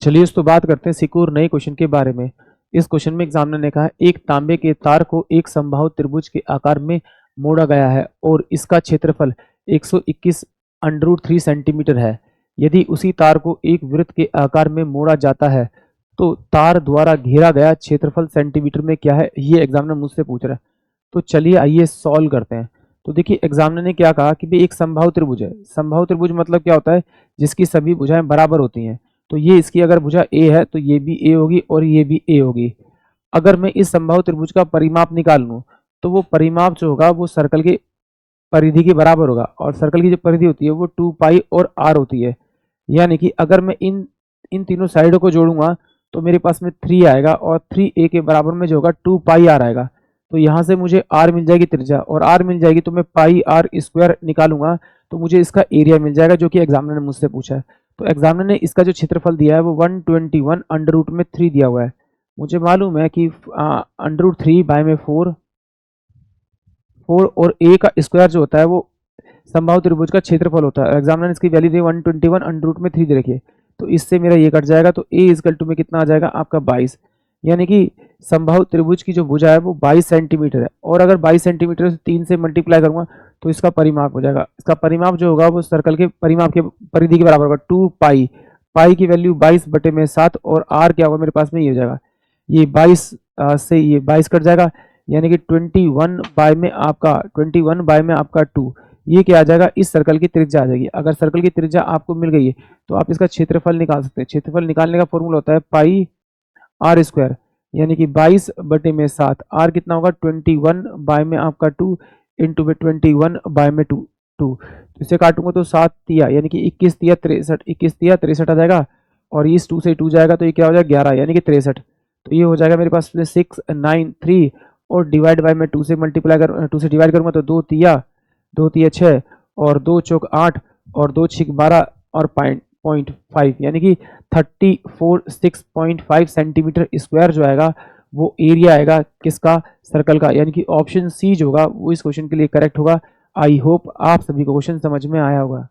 चलिए इस तो बात करते हैं सिक्योर नए क्वेश्चन के बारे में। इस क्वेश्चन में एग्जामिनर ने कहा है एक तांबे के तार को एक समबाहु त्रिभुज के आकार में मोड़ा गया है और इसका क्षेत्रफल 121 √3 सेंटीमीटर है। यदि उसी तार को एक वृत्त के आकार में मोड़ा जाता है तो तार द्वारा घेरा गया क्षेत्रफल सेंटीमीटर में क्या है, ये एग्जामिनर मुझसे पूछ रहा है। तो चलिए आइए सॉल्व करते हैं। तो देखिए एग्जामिनर ने क्या कहा कि भाई एक समबाहु त्रिभुज है। समबाहु त्रिभुज मतलब क्या होता है, जिसकी सभी भुजाएं बराबर होती हैं। तो ये इसकी अगर भुजा ए है तो ये भी ए होगी और ये भी ए होगी। अगर मैं इस समबाहु त्रिभुज का परिमाप निकाल लूं तो वो परिमाप जो होगा वो सर्कल के परिधि के बराबर होगा, और सर्कल की जो परिधि होती है वो 2 पाई और आर होती है। यानी कि अगर मैं इन तीनों साइडों को जोड़ूंगा तो मेरे पास में 3 आएगा और 3a के बराबर में जो होगा 2 पाई आर आएगा। तो यहाँ से मुझे आर मिल जाएगी त्रिज्या, और आर मिल जाएगी तो मैं पाई आर स्क्वायर निकालूंगा तो मुझे इसका एरिया मिल जाएगा, जो कि एग्जामिनर ने मुझसे पूछा है। तो एग्जामिनर ने इसका जो क्षेत्रफल दिया है वो 121 √3 दिया हुआ है। मुझे मालूम है कि √3 बाय में 4 और a का स्क्वायर जो होता है वो समबाहु त्रिभुज का क्षेत्रफल होता है। एग्जामिनर ने इसकी वैल्यू दी 121 √3 दे रखी है, तो इससे मेरा ये कट जाएगा। तो a इजकल टू में कितना आ जाएगा आपका 22, यानी कि समबाहु त्रिभुज की जो भुजा है वो 22 सेंटीमीटर है। और अगर 22 सेंटीमीटर से 3 से मल्टीप्लाई करूंगा तो इसका परिमाप हो जाएगा। इसका परिमाप जो होगा वो सर्कल के परिमाप के परिधि के बराबर होगा 2 पाई। पाई की वैल्यू 22/7 और आर क्या होगा मेरे पास में, ये हो जाएगा ये 22 से ये 22 कट जाएगा, यानी कि 21 बाय में आपका 2, ये क्या आ जाएगा, इस सर्कल की त्रिज्या आ जाएगी। अगर सर्कल की त्रिज्या आपको मिल गई है तो आप इसका क्षेत्रफल निकाल सकते हैं। क्षेत्रफल निकालने का फॉर्मूला होता है पाई आर स्क्वायर, यानी कि 22/7। आर कितना होगा 21 बाय में आपका 2 इंटू में 21 बाय में 2। तो इसे काटूंगा तो 7 तिया यानी कि 21 तिया 63, 21 तिया 63 आ जाएगा, और इस 2 से 2 जाएगा तो ये क्या हो जाएगा 11 यानी कि 63। तो ये हो जाएगा मेरे पास 693, और डिवाइड बाय में 2 से मल्टीप्लाई कर 2 से डिवाइड करूंगा तो 2 तिया 6 और 2 चौक 8 और 2 छिक 12 और 0.5 यानी कि 34.6 सेंटीमीटर स्क्वायर जो आएगा वो एरिया आएगा किसका, सर्कल का। यानी कि ऑप्शन सी जो होगा वो इस क्वेश्चन के लिए करेक्ट होगा। आई होप आप सभी को क्वेश्चन समझ में आया होगा।